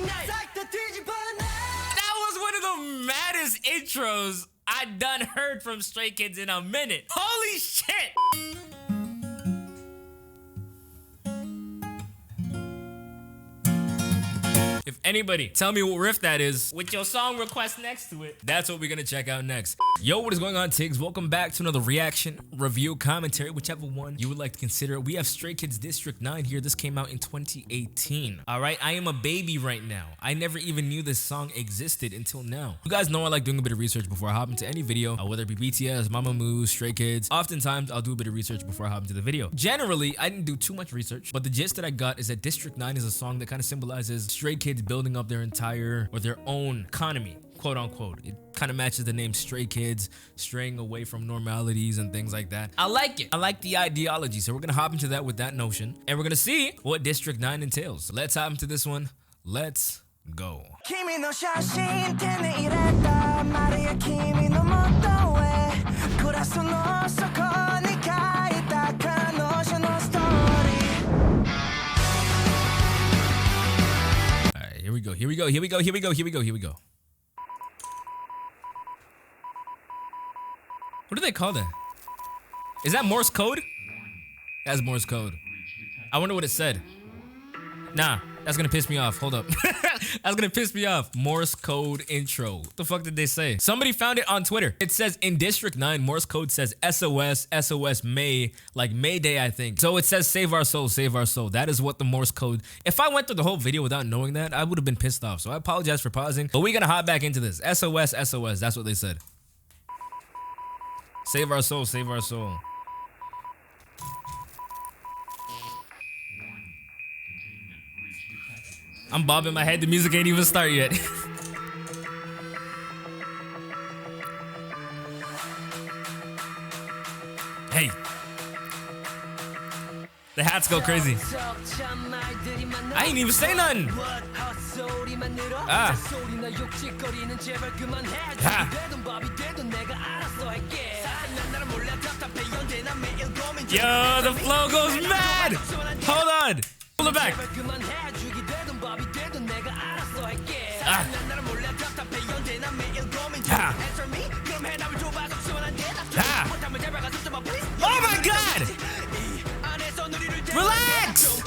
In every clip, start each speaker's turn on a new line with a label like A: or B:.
A: That was one of the maddest intros I done heard from Stray Kids in a minute. Holy shit! If anybody tell me what riff that is with your song request next to it, that's what we're gonna check out next. Yo, what is going on, Tigs? Welcome back to another reaction, review, commentary, whichever one you would like to consider. We have Stray Kids District 9 here. This came out in 2018. All right, I am a baby right now. I never even knew this song existed until now. You guys know I like doing a bit of research before I hop into any video, whether it be BTS, Mamamoo, Stray Kids. Oftentimes, I'll do a bit of research before I hop into the video. Generally, I didn't do too much research, but the gist that I got is that District 9 is a song that kind of symbolizes Stray Kids building up their entire or their own economy, quote unquote. It kind of matches the name Stray Kids, straying away from normalities and things like that. I like it. I like the ideology. So we're gonna hop into that with that notion, and we're gonna see what District 9 entails. So let's hop into this one. Let's go. Here we go, here we go, here we go, here we go, here we go, here we go. What do they call that? Is that Morse code? That's Morse code. I wonder what it said. Nah, that's gonna piss me off. Hold up. That's gonna piss me off. Morse code intro. What the fuck did they say? Somebody found it on Twitter. It says in District 9, Morse code says SOS, SOS May, like Mayday, I think. So it says save our soul, save our soul. That is what the Morse code. If I went through the whole video without knowing that, I would have been pissed off. So I apologize for pausing, but we're gonna hop back into this. SOS, SOS. That's what they said. Save our soul, save our soul. I'm bobbing my head. The music ain't even start yet. Hey. The hats go crazy. I ain't even say nothing. Ah. Yo, the flow goes mad. Hold on. Pull it back. Ah. Ah. Ah. Oh my God! Relax!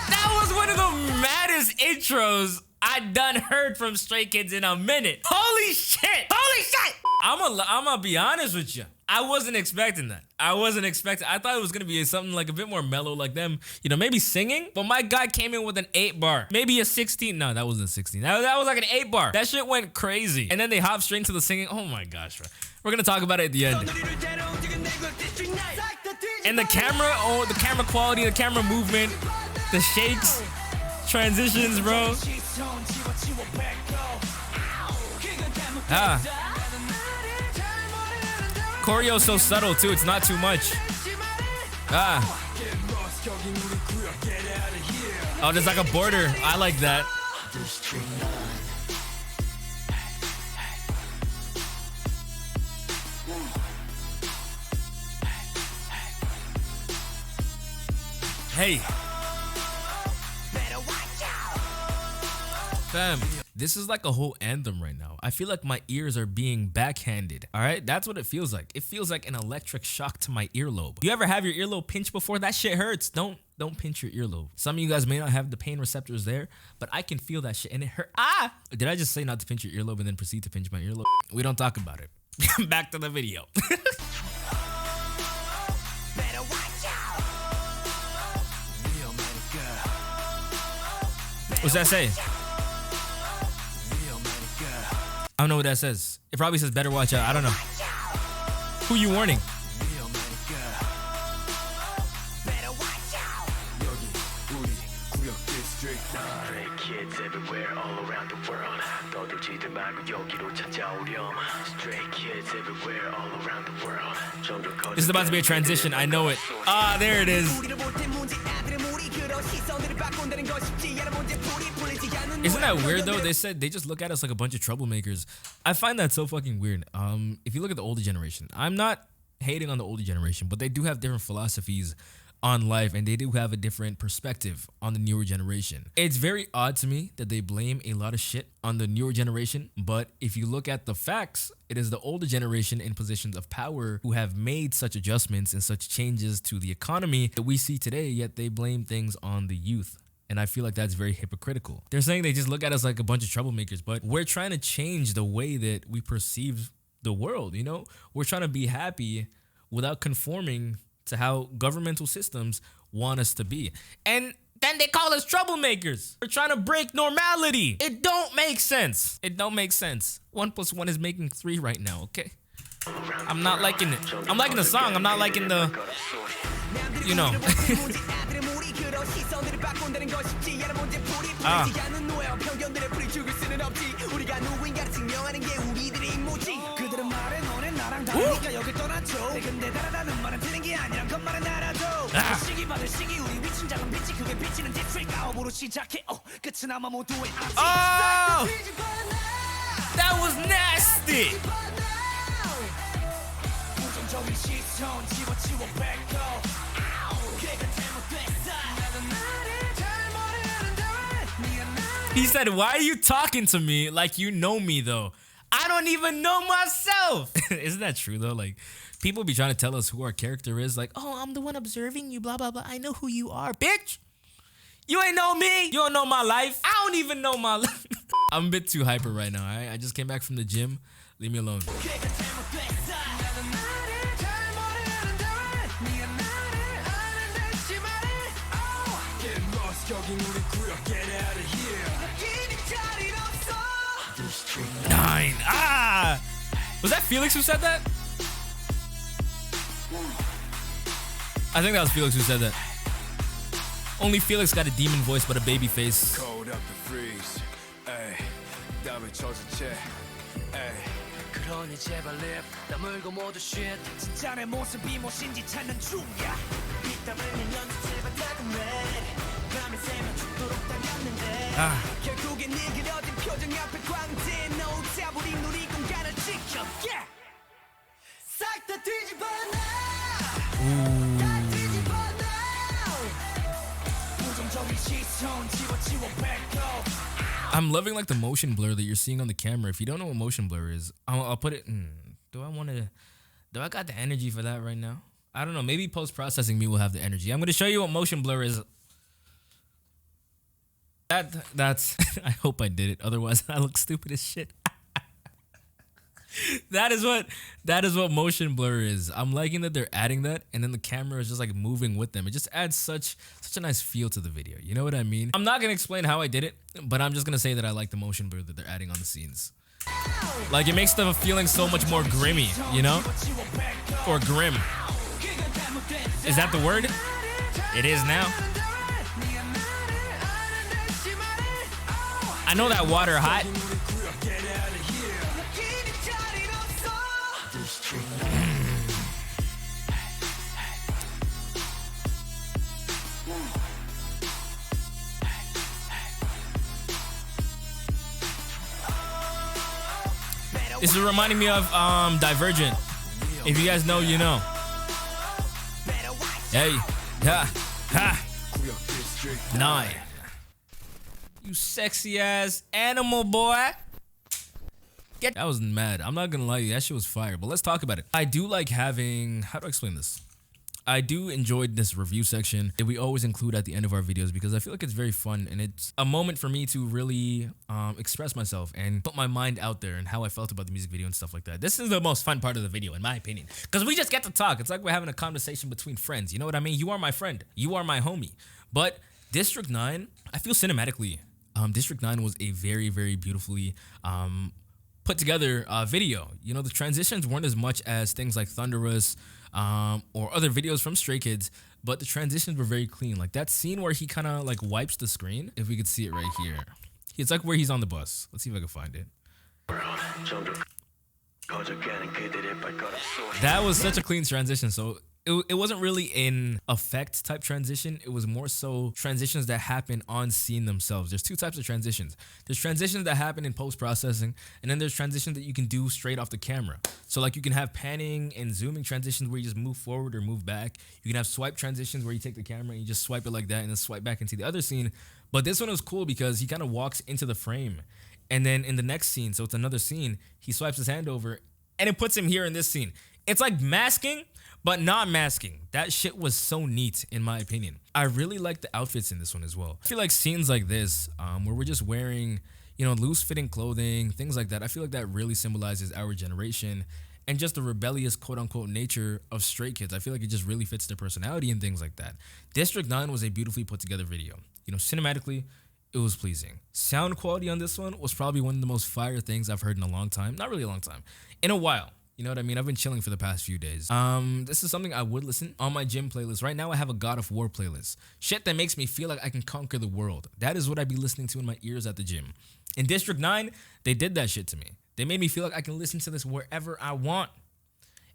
A: That was one of the maddest intros I done heard from Stray Kids in a minute. Holy shit! Holy shit! I'm gonna be honest with you. I wasn't expecting that. I thought it was gonna be something like a bit more mellow, like them, you know, maybe singing. But my guy came in with an 8-bar, maybe a 16. No, that wasn't 16. That was like an 8-bar. That shit went crazy. And then they hopped straight into the singing. Oh my gosh, bro. We're gonna talk about it at the end. And the camera, oh, the camera quality, the camera movement, the shakes, transitions, bro. Ah. Choreo so subtle too, it's not too much. Ah. Oh, there's like a border. I like that. Hey. Fam, this is like a whole anthem right now. I feel like my ears are being backhanded. All right, that's what it feels like. It feels like an electric shock to my earlobe. You ever have your earlobe pinched before? That shit hurts. Don't pinch your earlobe. Some of you guys may not have the pain receptors there, but I can feel that shit and it hurt. Ah! Did I just say not to pinch your earlobe and then proceed to pinch my earlobe? We don't talk about it. Back to the video. What's that say? I don't know what that says. It probably says better watch out. I don't know. Who you warning? Kids everywhere all around the world. This is about to be a transition. I know it. Ah, there it is. Isn't that weird though? They said they just look at us like a bunch of troublemakers. I find that so fucking weird. If you look at the older generation, I'm not hating on the older generation, but they do have different philosophies on life, and they do have a different perspective on the newer generation. It's very odd to me that they blame a lot of shit on the newer generation, but if you look at the facts, it is the older generation in positions of power who have made such adjustments and such changes to the economy that we see today, yet they blame things on the youth. And I feel like that's very hypocritical. They're saying they just look at us like a bunch of troublemakers, but we're trying to change the way that we perceive the world, you know? We're trying to be happy without conforming to how governmental systems want us to be. And then they call us troublemakers. We're trying to break normality. It don't make sense. It don't make sense. 1 + 1 is making 3 right now, okay? I'm not liking it. I'm liking the song. I'm not liking the, you know. Oh! That was nasty! He said, why are you talking to me like you know me though? I don't even know myself. Isn't that true though? Like, people be trying to tell us who our character is. Like, oh, I'm the one observing you, blah, blah, blah. I know who you are, bitch. You ain't know me. You don't know my life. I don't even know my life. I'm a bit too hyper right now, all right? I just came back from the gym. Leave me alone. Nine. Ah! Was that Felix who said that? I think that was Felix who said that. Only Felix got a demon voice but a baby face.
B: Cold up the freeze. Ay, damn it, ay. 그러니 제발 립 다물고 모두 shit 진짜 내 모습이 무엇인지 찾는 중이야 빗땀을 연습해봐 다금해 밤에 새면 죽도록 달렸는데 결국엔 네 그려진 표정 앞에 광대 너 잡으리 누리 공간을 지켜 싹 다 뒤집어 놔 다 뒤집어 놔 부정적인 시선 지워 back
A: I'm loving like the motion blur that you're seeing on the camera. If you don't know what motion blur is, I'll put it. Do I got the energy for that right now? I don't know. Maybe post-processing me will have the energy. I'm going to show you what motion blur is. That's, I hope I did it. Otherwise I look stupid as shit. That is what motion blur is. I'm liking that they're adding that, and then the camera is just like moving with them. It just adds such a nice feel to the video. You know what I mean? I'm not gonna explain how I did it, but I'm just gonna say that I like the motion blur that they're adding on the scenes. Like, it makes the feeling so much more grimmy, you know? Or grim. Is that the word? It is now. I know that water hot. This is reminding me of Divergent. If you guys know, you know. Hey, ha, ha. 9. You sexy ass animal boy. That was mad. I'm not gonna lie to you, that shit was fire. But let's talk about it. I do like having, how do I explain this? I do enjoy this review section that we always include at the end of our videos, because I feel like it's very fun and it's a moment for me to really express myself and put my mind out there and how I felt about the music video and stuff like that. This is the most fun part of the video, in my opinion, because we just get to talk. It's like we're having a conversation between friends. You know what I mean? You are my friend. You are my homie. But District 9, I feel cinematically, District 9 was a very, very beautifully put together video. You know, the transitions weren't as much as things like Thunderous or other videos from Stray Kids, but the transitions were very clean. Like that scene where he kind of like wipes the screen, if we could see it right here. It's like where he's on the bus. Let's see if I can find it. That was such a clean transition. So it wasn't really an effect type transition. It was more so transitions that happen on scene themselves. There's two types of transitions. There's transitions that happen in post-processing, and then there's transitions that you can do straight off the camera. So like you can have panning and zooming transitions where you just move forward or move back. You can have swipe transitions where you take the camera and you just swipe it like that and then swipe back into the other scene. But this one was cool because he kind of walks into the frame, and then in the next scene, so it's another scene, he swipes his hand over and it puts him here in this scene. It's like masking, but not masking. That shit was so neat, in my opinion. I really like the outfits in this one as well. I feel like scenes like this, where we're just wearing, loose fitting clothing, things like that, I feel like that really symbolizes our generation and just the rebellious quote unquote nature of Stray Kids. I feel like it just really fits their personality and things like that. District 9 was a beautifully put together video. Cinematically, it was pleasing. Sound quality on this one was probably one of the most fire things I've heard in a long time. Not really a long time. In a while. You know what I mean? I've been chilling for the past few days. This is something I would listen on my gym playlist. Right now I have a God of War playlist. Shit that makes me feel like I can conquer the world. That is what I'd be listening to in my ears at the gym. In District 9, they did that shit to me. They made me feel like I can listen to this wherever I want.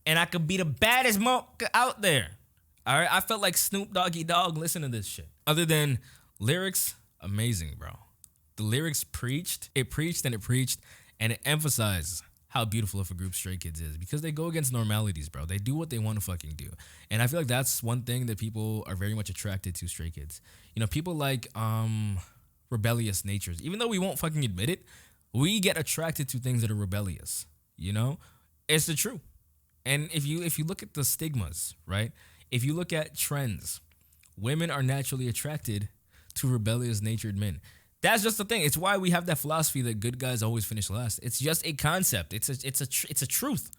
A: And I could be the baddest mocha out there. All right? I felt like Snoop Doggy Dogg listening to this shit. Other than lyrics, amazing, bro. The lyrics preached, and it emphasized how beautiful of a group Stray Kids is because they go against normalities, bro. They do what they want to fucking do. And I feel like that's one thing that people are very much attracted to Stray Kids. People like rebellious natures. Even though we won't fucking admit it, we get attracted to things that are rebellious. It's the truth. And if you look at the stigmas, right? If you look at trends, women are naturally attracted to rebellious natured men. That's just the thing. It's why we have that philosophy that good guys always finish last. It's just a concept. It's a truth.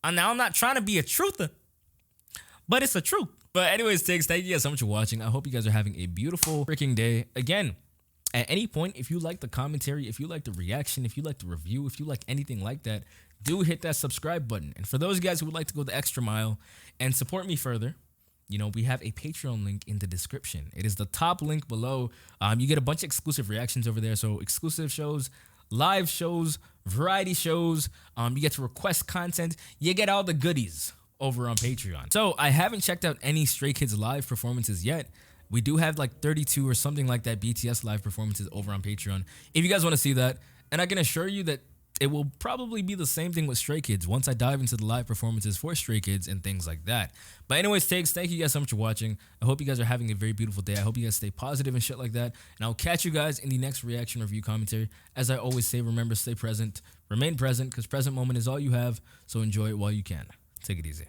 A: And now I'm not trying to be a truther, but it's a truth. But anyways, Tiggs, thank you guys so much for watching. I hope you guys are having a beautiful freaking day. Again, at any point, if you like the commentary, if you like the reaction, if you like the review, if you like anything like that, do hit that subscribe button. And for those guys who would like to go the extra mile and support me further, we have a Patreon link in the description. It is the top link below. You get a bunch of exclusive reactions over there. So exclusive shows, live shows, variety shows. You get to request content. You get all the goodies over on Patreon. So I haven't checked out any Stray Kids live performances yet. We do have like 32 or something like that BTS live performances over on Patreon. If you guys want to see that, and I can assure you that it will probably be the same thing with Stray Kids once I dive into the live performances for Stray Kids and things like that. But anyways, Tiggs, thank you guys so much for watching. I hope you guys are having a very beautiful day. I hope you guys stay positive and shit like that. And I'll catch you guys in the next reaction review commentary. As I always say, remember, stay present, remain present, because present moment is all you have. So enjoy it while you can. Take it easy.